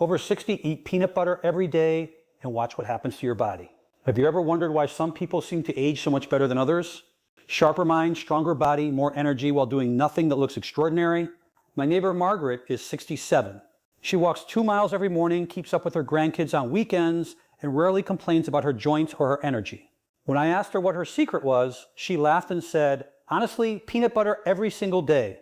Over 60 eat peanut butter every day and watch what happens to your body. Have you ever wondered why some people seem to age so much better than others? Sharper mind, stronger body, more energy while doing nothing that looks extraordinary? My neighbor Margaret is 67. She walks 2 miles every morning, keeps up with her grandkids on weekends, and rarely complains about her joints or her energy. When I asked her what her secret was, she laughed and said, "Honestly, peanut butter every single day."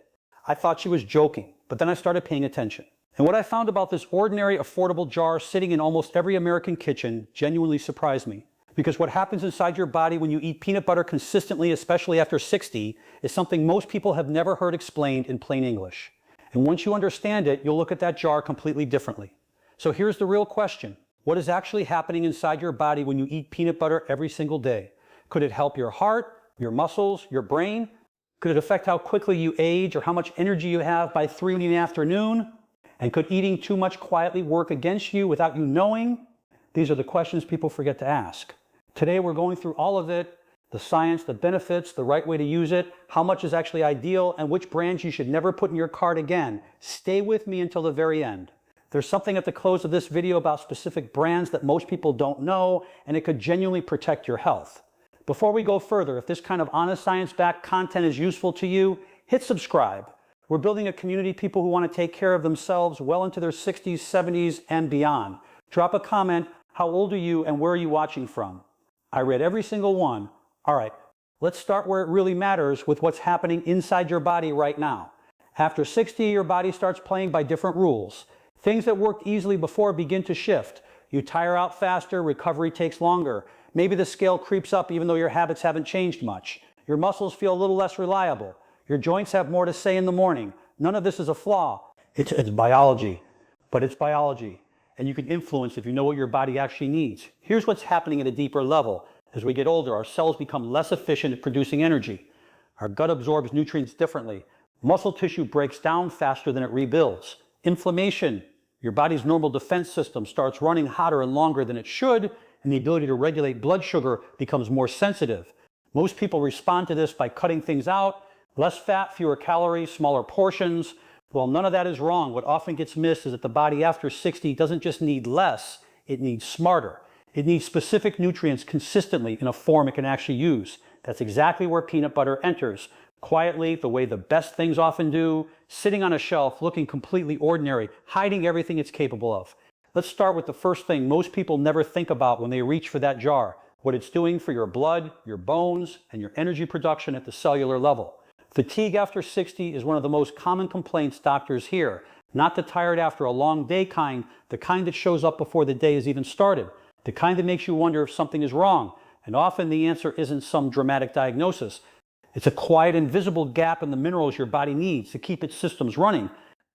I thought she was joking, but then I started paying attention. And what I found about this ordinary, affordable jar sitting in almost every American kitchen genuinely surprised me. Because what happens inside your body when you eat peanut butter consistently, especially after 60, is something most people have never heard explained in plain English. And once you understand it, you'll look at that jar completely differently. So here's the real question. What is actually happening inside your body when you eat peanut butter every single day? Could it help your heart, your muscles, your brain? Could it affect how quickly you age or how much energy you have by 3 in the afternoon? And could eating too much quietly work against you without you knowing? These are the questions people forget to ask. Today we're going through all of it, the science, the benefits, the right way to use it, how much is actually ideal, and which brands you should never put in your cart again. Stay with me until the very end. There's something at the close of this video about specific brands that most people don't know, and it could genuinely protect your health. Before we go further, if this kind of honest science-backed content is useful to you, hit subscribe. We're building a community of people who want to take care of themselves well into their 60s, 70s, and beyond. Drop a comment. How old are you and where are you watching from? I read every single one. All right, let's start where it really matters with what's happening inside your body right now. After 60, your body starts playing by different rules. Things that worked easily before begin to shift. You tire out faster, recovery takes longer. Maybe the scale creeps up even though your habits haven't changed much. Your muscles feel a little less reliable. Your joints have more to say in the morning. None of this is a flaw. It's biology, but it's biology. And you can influence if you know what your body actually needs. Here's what's happening at a deeper level. As we get older, our cells become less efficient at producing energy. Our gut absorbs nutrients differently. Muscle tissue breaks down faster than it rebuilds. Inflammation. Your body's normal defense system starts running hotter and longer than it should, and the ability to regulate blood sugar becomes more sensitive. Most people respond to this by cutting things out. Less fat, fewer calories, smaller portions. Well, none of that is wrong. What often gets missed is that the body after 60 doesn't just need less, it needs smarter. It needs specific nutrients consistently in a form it can actually use. That's exactly where peanut butter enters. Quietly, the way the best things often do, sitting on a shelf, looking completely ordinary, hiding everything it's capable of. Let's start with the first thing most people never think about when they reach for that jar, what it's doing for your blood, your bones, and your energy production at the cellular level. Fatigue after 60 is one of the most common complaints doctors hear. Not the tired after a long day kind, the kind that shows up before the day has even started, the kind that makes you wonder if something is wrong. And often the answer isn't some dramatic diagnosis. It's a quiet, invisible gap in the minerals your body needs to keep its systems running.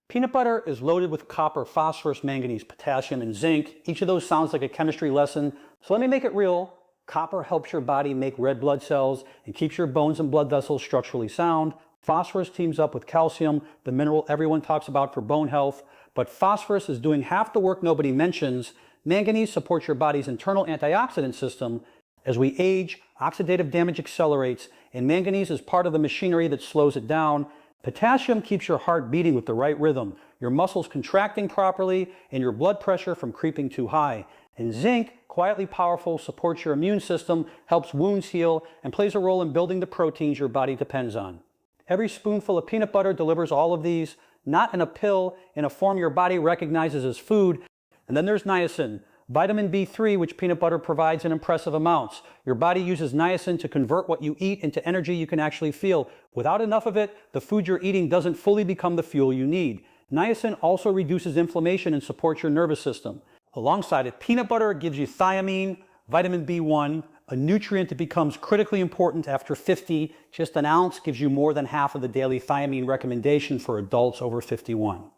Peanut butter is loaded with copper, phosphorus, manganese, potassium, and zinc. Each of those sounds like a chemistry lesson, so let me make it real. Copper helps your body make red blood cells and keeps your bones and blood vessels structurally sound. Phosphorus teams up with calcium, the mineral everyone talks about for bone health. But phosphorus is doing half the work nobody mentions. Manganese supports your body's internal antioxidant system. As we age, oxidative damage accelerates, and manganese is part of the machinery that slows it down. Potassium keeps your heart beating with the right rhythm, your muscles contracting properly, and your blood pressure from creeping too high. And zinc, quietly powerful, supports your immune system, helps wounds heal, and plays a role in building the proteins your body depends on. Every spoonful of peanut butter delivers all of these, not in a pill, in a form your body recognizes as food. And then there's niacin, vitamin B3, which peanut butter provides in impressive amounts. Your body uses niacin to convert what you eat into energy you can actually feel. Without enough of it, the food you're eating doesn't fully become the fuel you need. Niacin also reduces inflammation and supports your nervous system. Alongside it, peanut butter gives you thiamine, vitamin B1, a nutrient that becomes critically important after 50. Just an ounce gives you more than half of the daily thiamine recommendation for adults over 51.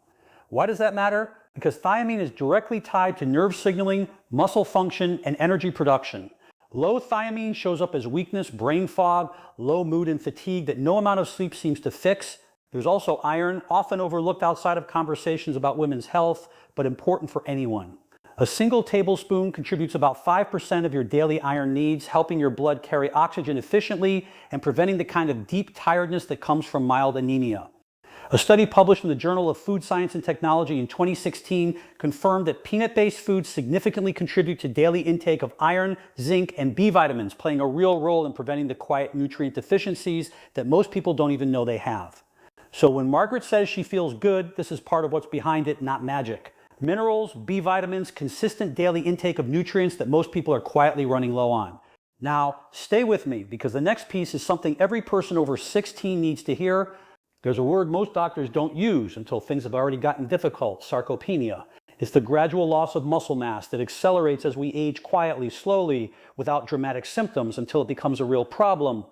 Why does that matter? Because thiamine is directly tied to nerve signaling, muscle function, and energy production. Low thiamine shows up as weakness, brain fog, low mood, and fatigue that no amount of sleep seems to fix. There's also iron, often overlooked outside of conversations about women's health, but important for anyone. A single tablespoon contributes about 5% of your daily iron needs, helping your blood carry oxygen efficiently and preventing the kind of deep tiredness that comes from mild anemia. A study published in the Journal of Food Science and Technology in 2016 confirmed that peanut-based foods significantly contribute to daily intake of iron, zinc, and B vitamins, playing a real role in preventing the quiet nutrient deficiencies that most people don't even know they have. So when Margaret says she feels good, this is part of what's behind it, not magic. Minerals, B vitamins, consistent daily intake of nutrients that most people are quietly running low on. Now, stay with me, because the next piece is something every person over 16 needs to hear. There's a word most doctors don't use until things have already gotten difficult: sarcopenia. It's the gradual loss of muscle mass that accelerates as we age quietly, slowly, without dramatic symptoms until it becomes a real problem.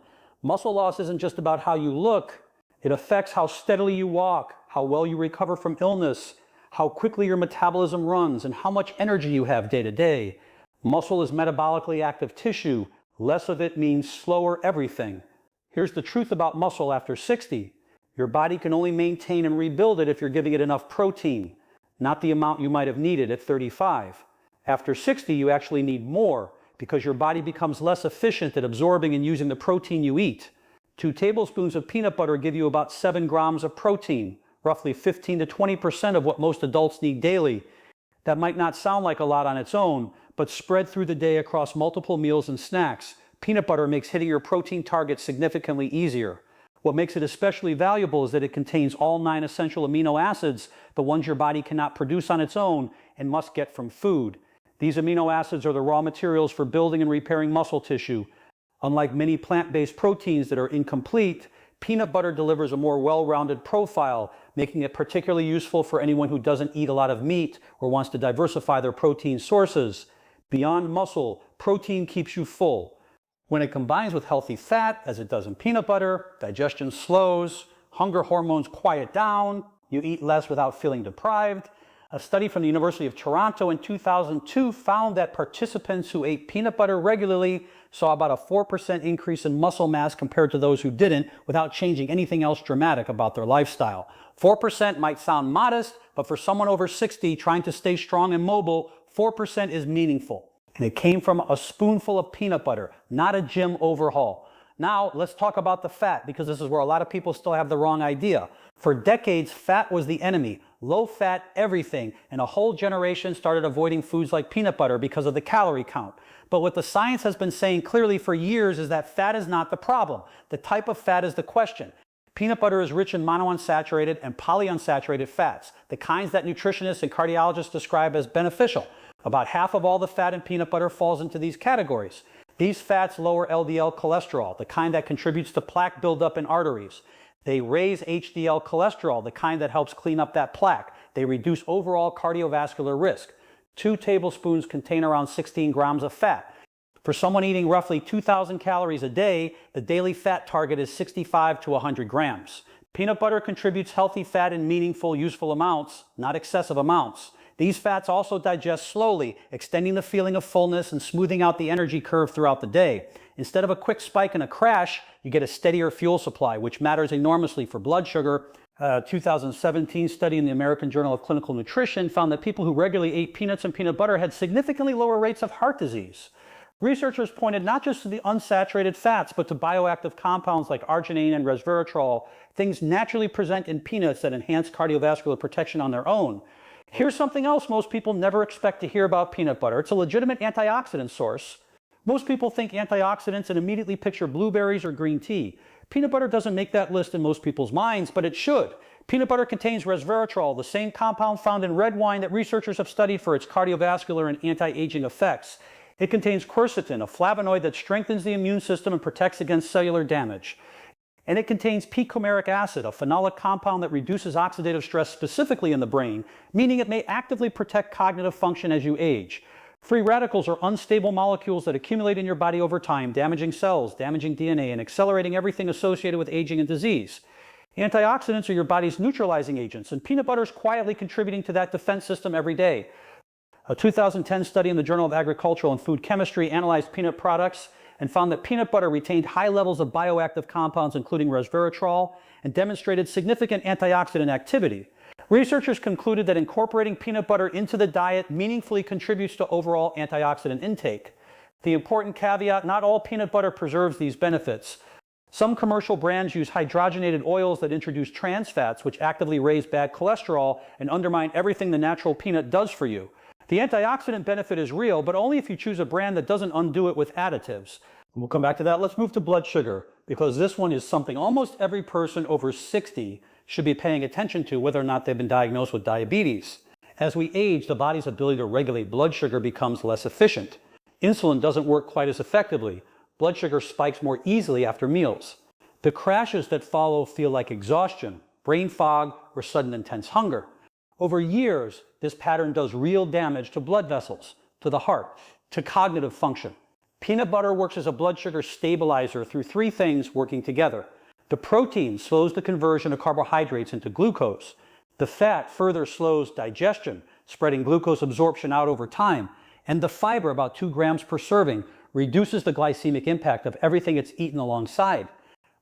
Muscle loss isn't just about how you look. It affects how steadily you walk, how well you recover from illness, how quickly your metabolism runs, and how much energy you have day to day. Muscle is metabolically active tissue. Less of it means slower everything. Here's the truth about muscle after 60. Your body can only maintain and rebuild it if you're giving it enough protein, not the amount you might have needed at 35. After 60, you actually need more because your body becomes less efficient at absorbing and using the protein you eat. 2 tablespoons of peanut butter give you about 7 grams of protein, roughly 15 to 20% of what most adults need daily. That might not sound like a lot on its own, but spread through the day across multiple meals and snacks, peanut butter makes hitting your protein target significantly easier. What makes it especially valuable is that it contains all 9 essential amino acids, the ones your body cannot produce on its own and must get from food. These amino acids are the raw materials for building and repairing muscle tissue. Unlike many plant-based proteins that are incomplete, peanut butter delivers a more well-rounded profile, making it particularly useful for anyone who doesn't eat a lot of meat or wants to diversify their protein sources. Beyond muscle, protein keeps you full. When it combines with healthy fat, as it does in peanut butter, digestion slows, hunger hormones quiet down, you eat less without feeling deprived. A study from the University of Toronto in 2002 found that participants who ate peanut butter regularly saw about a 4% increase in muscle mass compared to those who didn't, without changing anything else dramatic about their lifestyle. 4% might sound modest, but for someone over 60 trying to stay strong and mobile, 4% is meaningful. And it came from a spoonful of peanut butter, not a gym overhaul. Now, let's talk about the fat, because this is where a lot of people still have the wrong idea. For decades, fat was the enemy. Low fat, everything. And a whole generation started avoiding foods like peanut butter because of the calorie count. But what the science has been saying clearly for years is that fat is not the problem. The type of fat is the question. Peanut butter is rich in monounsaturated and polyunsaturated fats, the kinds that nutritionists and cardiologists describe as beneficial. About half of all the fat in peanut butter falls into these categories. These fats lower LDL cholesterol, the kind that contributes to plaque buildup in arteries. They raise HDL cholesterol, the kind that helps clean up that plaque. They reduce overall cardiovascular risk. 2 tablespoons contain around 16 grams of fat. For someone eating roughly 2,000 calories a day, the daily fat target is 65 to 100 grams. Peanut butter contributes healthy fat in meaningful, useful amounts, not excessive amounts. These fats also digest slowly, extending the feeling of fullness and smoothing out the energy curve throughout the day. Instead of a quick spike and a crash, you get a steadier fuel supply, which matters enormously for blood sugar. A 2017 study in the American Journal of Clinical Nutrition found that people who regularly ate peanuts and peanut butter had significantly lower rates of heart disease. Researchers pointed not just to the unsaturated fats, but to bioactive compounds like arginine and resveratrol, things naturally present in peanuts that enhance cardiovascular protection on their own. Here's something else most people never expect to hear about peanut butter. It's a legitimate antioxidant source. Most people think antioxidants and immediately picture blueberries or green tea. Peanut butter doesn't make that list in most people's minds, but it should. Peanut butter contains resveratrol, the same compound found in red wine that researchers have studied for its cardiovascular and anti-aging effects. It contains quercetin, a flavonoid that strengthens the immune system and protects against cellular damage. And it contains p-coumaric acid, a phenolic compound that reduces oxidative stress specifically in the brain, meaning it may actively protect cognitive function as you age. Free radicals are unstable molecules that accumulate in your body over time, damaging cells, damaging DNA, and accelerating everything associated with aging and disease. Antioxidants are your body's neutralizing agents, and peanut butter is quietly contributing to that defense system every day. A 2010 study in the Journal of Agricultural and Food Chemistry analyzed peanut products and found that peanut butter retained high levels of bioactive compounds, including resveratrol, and demonstrated significant antioxidant activity. Researchers concluded that incorporating peanut butter into the diet meaningfully contributes to overall antioxidant intake. The important caveat: not all peanut butter preserves these benefits. Some commercial brands use hydrogenated oils that introduce trans fats, which actively raise bad cholesterol and undermine everything the natural peanut does for you. The antioxidant benefit is real, but only if you choose a brand that doesn't undo it with additives. We'll come back to that. Let's move to blood sugar, because this one is something almost every person over 60 should be paying attention to, whether or not they've been diagnosed with diabetes. As we age, the body's ability to regulate blood sugar becomes less efficient. Insulin doesn't work quite as effectively. Blood sugar spikes more easily after meals. The crashes that follow feel like exhaustion, brain fog, or sudden intense hunger. Over years, this pattern does real damage to blood vessels, to the heart, to cognitive function. Peanut butter works as a blood sugar stabilizer through three things working together. The protein slows the conversion of carbohydrates into glucose. The fat further slows digestion, spreading glucose absorption out over time. And the fiber, about 2 grams per serving, reduces the glycemic impact of everything it's eaten alongside.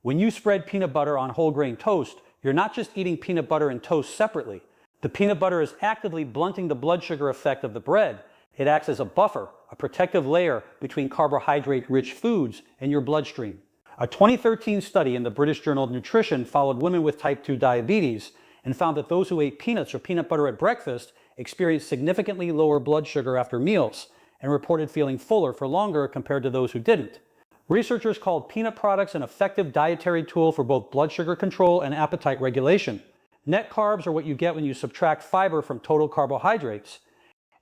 When you spread peanut butter on whole grain toast, you're not just eating peanut butter and toast separately. The peanut butter is actively blunting the blood sugar effect of the bread. It acts as a buffer, a protective layer between carbohydrate-rich foods and your bloodstream. A 2013 study in the British Journal of Nutrition followed women with type 2 diabetes and found that those who ate peanuts or peanut butter at breakfast experienced significantly lower blood sugar after meals and reported feeling fuller for longer compared to those who didn't. Researchers called peanut products an effective dietary tool for both blood sugar control and appetite regulation. Net carbs are what you get when you subtract fiber from total carbohydrates.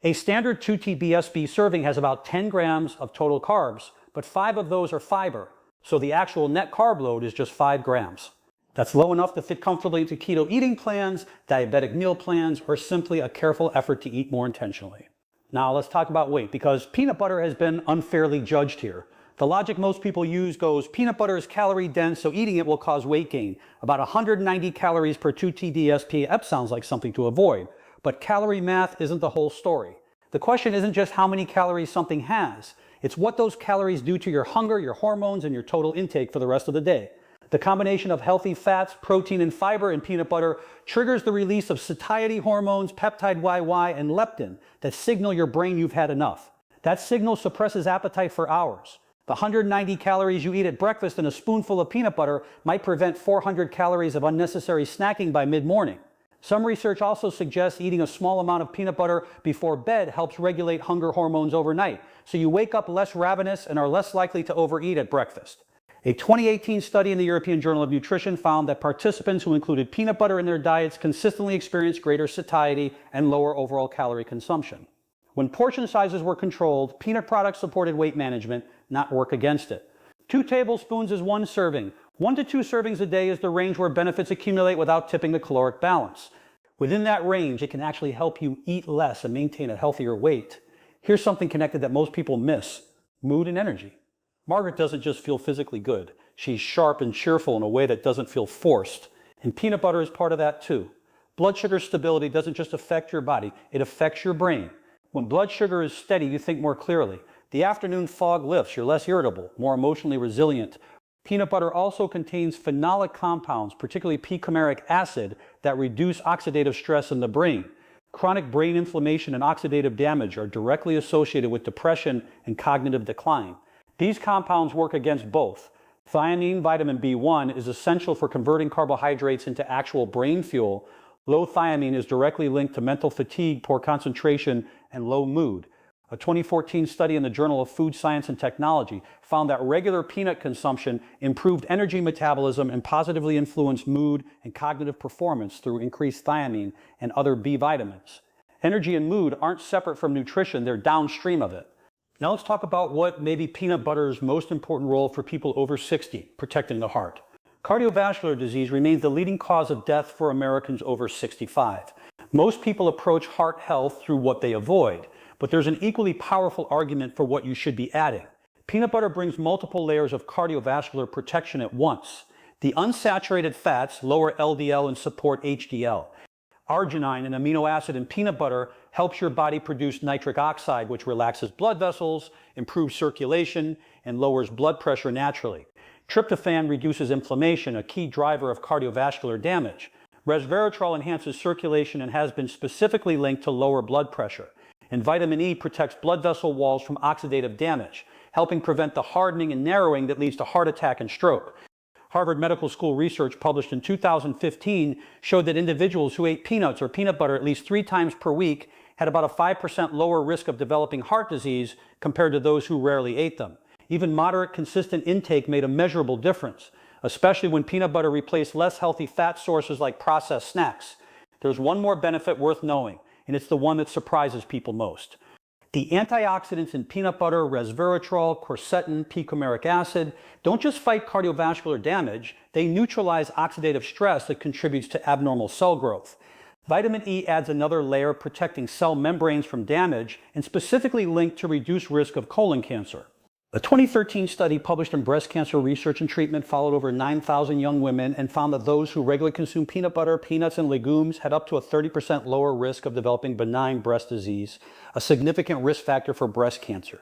A standard 2 TBSB serving has about 10 grams of total carbs, but 5 of those are fiber, so the actual net carb load is just 5 grams. That's low enough to fit comfortably into keto eating plans, diabetic meal plans, or simply a careful effort to eat more intentionally. Now let's talk about weight, because peanut butter has been unfairly judged here. The logic most people use goes, peanut butter is calorie dense, so eating it will cause weight gain. About 190 calories per 2 TDSP, that sounds like something to avoid. But calorie math isn't the whole story. The question isn't just how many calories something has. It's what those calories do to your hunger, your hormones, and your total intake for the rest of the day. The combination of healthy fats, protein, and fiber in peanut butter triggers the release of satiety hormones, peptide YY, and leptin that signal your brain you've had enough. That signal suppresses appetite for hours. The 190 calories you eat at breakfast and a spoonful of peanut butter might prevent 400 calories of unnecessary snacking by mid-morning. Some research also suggests eating a small amount of peanut butter before bed helps regulate hunger hormones overnight, so you wake up less ravenous and are less likely to overeat at breakfast. A 2018 study in the European Journal of Nutrition found that participants who included peanut butter in their diets consistently experienced greater satiety and lower overall calorie consumption. When portion sizes were controlled, peanut products supported weight management, not work against it. 2 tablespoons is 1 serving. 1 to 2 servings a day is the range where benefits accumulate without tipping the caloric balance. Within that range, it can actually help you eat less and maintain a healthier weight. Here's something connected that most people miss: mood and energy. Margaret doesn't just feel physically good. She's sharp and cheerful in a way that doesn't feel forced. And peanut butter is part of that too. Blood sugar stability doesn't just affect your body, it affects your brain. When blood sugar is steady, you think more clearly. The afternoon fog lifts, you're less irritable, more emotionally resilient. Peanut butter also contains phenolic compounds, particularly p-coumaric acid, that reduce oxidative stress in the brain. Chronic brain inflammation and oxidative damage are directly associated with depression and cognitive decline. These compounds work against both. Thiamine, vitamin B1, is essential for converting carbohydrates into actual brain fuel. Low thiamine is directly linked to mental fatigue, poor concentration, and low mood. A 2014 study in the Journal of Food Science and Technology found that regular peanut consumption improved energy metabolism and positively influenced mood and cognitive performance through increased thiamine and other B vitamins. Energy and mood aren't separate from nutrition, they're downstream of it. Now let's talk about what may be peanut butter's most important role for people over 60, protecting the heart. Cardiovascular disease remains the leading cause of death for Americans over 65. Most people approach heart health through what they avoid, but there's an equally powerful argument for what you should be adding. Peanut butter brings multiple layers of cardiovascular protection at once. The unsaturated fats lower LDL and support HDL. Arginine, an amino acid in peanut butter, helps your body produce nitric oxide, which relaxes blood vessels, improves circulation, and lowers blood pressure naturally. Tryptophan reduces inflammation, a key driver of cardiovascular damage. Resveratrol enhances circulation and has been specifically linked to lower blood pressure. And vitamin E protects blood vessel walls from oxidative damage, helping prevent the hardening and narrowing that leads to heart attack and stroke. Harvard Medical School research published in 2015 showed that individuals who ate peanuts or peanut butter at least 3 times per week had about a 5% lower risk of developing heart disease compared to those who rarely ate them. Even moderate, consistent intake made a measurable difference, especially when peanut butter replaced less healthy fat sources like processed snacks. There's one more benefit worth knowing, and it's the one that surprises people most. The antioxidants in peanut butter, resveratrol, quercetin, peacomeric acid, don't just fight cardiovascular damage, they neutralize oxidative stress that contributes to abnormal cell growth. Vitamin E adds another layer protecting cell membranes from damage and specifically linked to reduced risk of colon cancer. A 2013 study published in Breast Cancer Research and Treatment followed over 9,000 young women and found that those who regularly consume peanut butter, peanuts, and legumes had up to a 30% lower risk of developing benign breast disease, a significant risk factor for breast cancer.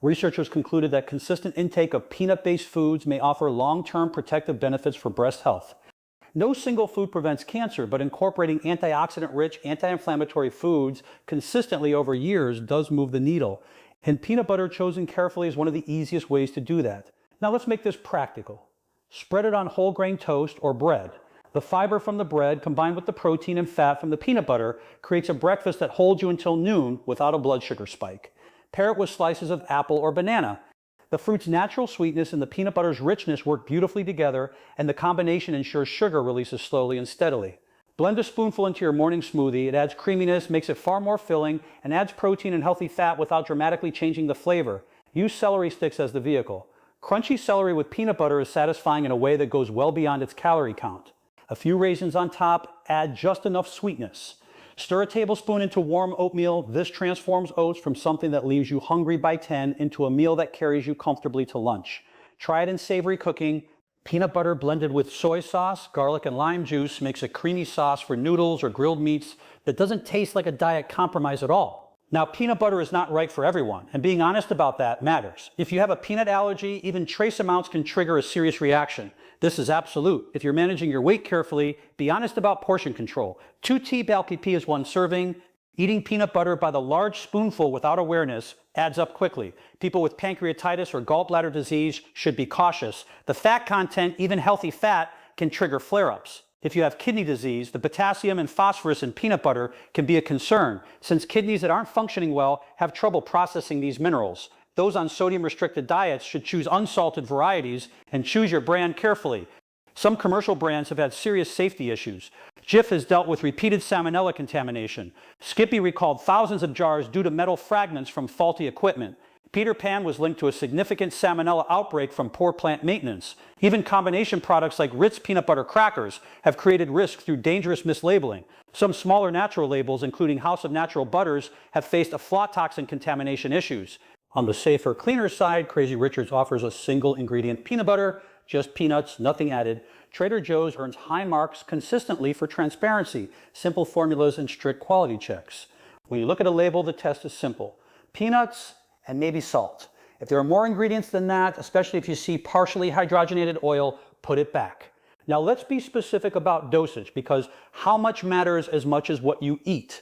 Researchers concluded that consistent intake of peanut-based foods may offer long-term protective benefits for breast health. No single food prevents cancer, but incorporating antioxidant-rich, anti-inflammatory foods consistently over years does move the needle. And peanut butter chosen carefully is one of the easiest ways to do that. Now let's make this practical. Spread it on whole grain toast or bread. The fiber from the bread combined with the protein and fat from the peanut butter creates a breakfast that holds you until noon without a blood sugar spike. Pair it with slices of apple or banana. The fruit's natural sweetness and the peanut butter's richness work beautifully together, and the combination ensures sugar releases slowly and steadily. Blend a spoonful into your morning smoothie. It adds creaminess, makes it far more filling, and adds protein and healthy fat without dramatically changing the flavor. Use celery sticks as the vehicle. Crunchy celery with peanut butter is satisfying in a way that goes well beyond its calorie count. A few raisins on top add just enough sweetness. Stir a tablespoon into warm oatmeal. This transforms oats from something that leaves you hungry by 10 into a meal that carries you comfortably to lunch. Try it in savory cooking. Peanut butter blended with soy sauce, garlic, and lime juice makes a creamy sauce for noodles or grilled meats that doesn't taste like a diet compromise at all. Now, peanut butter is not right for everyone, and being honest about that matters. If you have a peanut allergy, even trace amounts can trigger a serious reaction. This is absolute. If you're managing your weight carefully, be honest about portion control. 2 TBAL-PP is 1 serving. Eating peanut butter by the large spoonful without awareness adds up quickly. People with pancreatitis or gallbladder disease should be cautious. The fat content, even healthy fat, can trigger flare-ups. If you have kidney disease, the potassium and phosphorus in peanut butter can be a concern, since kidneys that aren't functioning well have trouble processing these minerals. Those on sodium-restricted diets should choose unsalted varieties and choose your brand carefully. Some commercial brands have had serious safety issues. Jif has dealt with repeated salmonella contamination. Skippy recalled thousands of jars due to metal fragments from faulty equipment. Peter Pan was linked to a significant salmonella outbreak from poor plant maintenance. Even combination products like Ritz peanut butter crackers have created risk through dangerous mislabeling. Some smaller natural labels, including House of Natural Butters, have faced aflatoxin contamination issues. On the safer, cleaner side, Crazy Richard's offers a single ingredient peanut butter, just peanuts, nothing added. Trader Joe's earns high marks consistently for transparency, simple formulas, and strict quality checks. When you look at a label, the test is simple. Peanuts and maybe salt. If there are more ingredients than that, especially if you see partially hydrogenated oil, put it back. Now let's be specific about dosage, because how much matters as much as what you eat.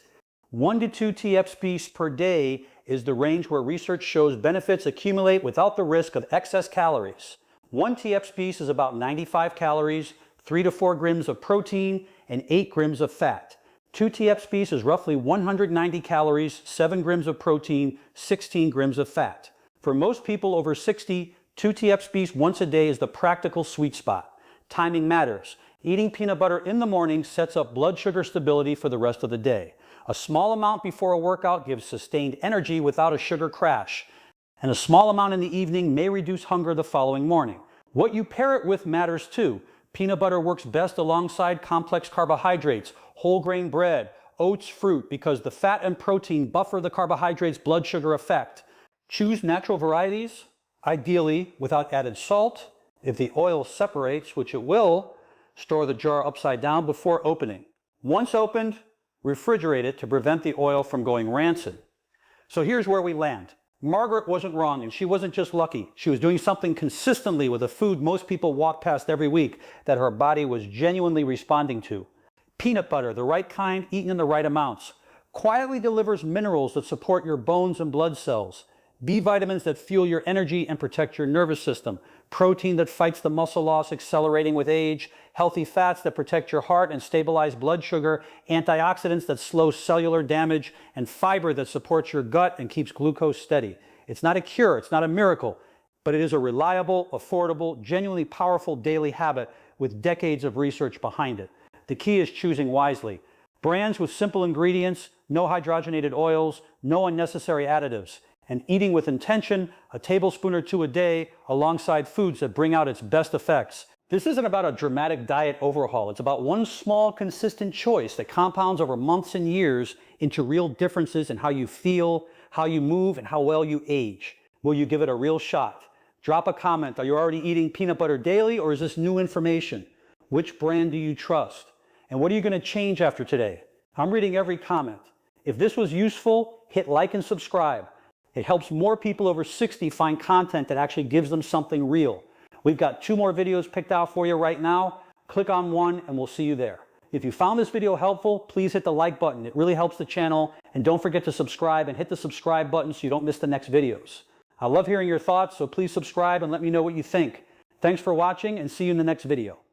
1 to 2 TFPs per day is the range where research shows benefits accumulate without the risk of excess calories. 1 TFP is about 95 calories, 3 to 4 grams of protein, and 8 grams of fat. 2 TFP is roughly 190 calories, 7 grams of protein, 16 grams of fat. For most people over 60, 2 TFP once a day is the practical sweet spot. Timing matters. Eating peanut butter in the morning sets up blood sugar stability for the rest of the day. A small amount before a workout gives sustained energy without a sugar crash. And a small amount in the evening may reduce hunger the following morning. What you pair it with matters too. Peanut butter works best alongside complex carbohydrates, whole grain bread, oats, fruit, because the fat and protein buffer the carbohydrates' blood sugar effect. Choose natural varieties, ideally without added salt. If the oil separates, which it will, store the jar upside down before opening. Once opened, refrigerate it to prevent the oil from going rancid. So here's where we land. Margaret wasn't wrong, and she wasn't just lucky. She was doing something consistently with a food most people walk past every week that her body was genuinely responding to. Peanut butter, the right kind, eaten in the right amounts, quietly delivers minerals that support your bones and blood cells. B vitamins that fuel your energy and protect your nervous system, protein that fights the muscle loss accelerating with age, healthy fats that protect your heart and stabilize blood sugar, antioxidants that slow cellular damage, and fiber that supports your gut and keeps glucose steady. It's not a cure, it's not a miracle, but it is a reliable, affordable, genuinely powerful daily habit with decades of research behind it. The key is choosing wisely. Brands with simple ingredients, no hydrogenated oils, no unnecessary additives, and eating with intention, a tablespoon or two a day, alongside foods that bring out its best effects. This isn't about a dramatic diet overhaul. It's about one small, consistent choice that compounds over months and years into real differences in how you feel, how you move, and how well you age. Will you give it a real shot? Drop a comment. Are you already eating peanut butter daily, or is this new information? Which brand do you trust? And what are you going to change after today? I'm reading every comment. If this was useful, hit like and subscribe. It helps more people over 60 find content that actually gives them something real. We've got 2 more videos picked out for you right now. Click on one and we'll see you there. If you found this video helpful, please hit the like button. It really helps the channel. And don't forget to subscribe and hit the subscribe button so you don't miss the next videos. I love hearing your thoughts, so please subscribe and let me know what you think. Thanks for watching and see you in the next video.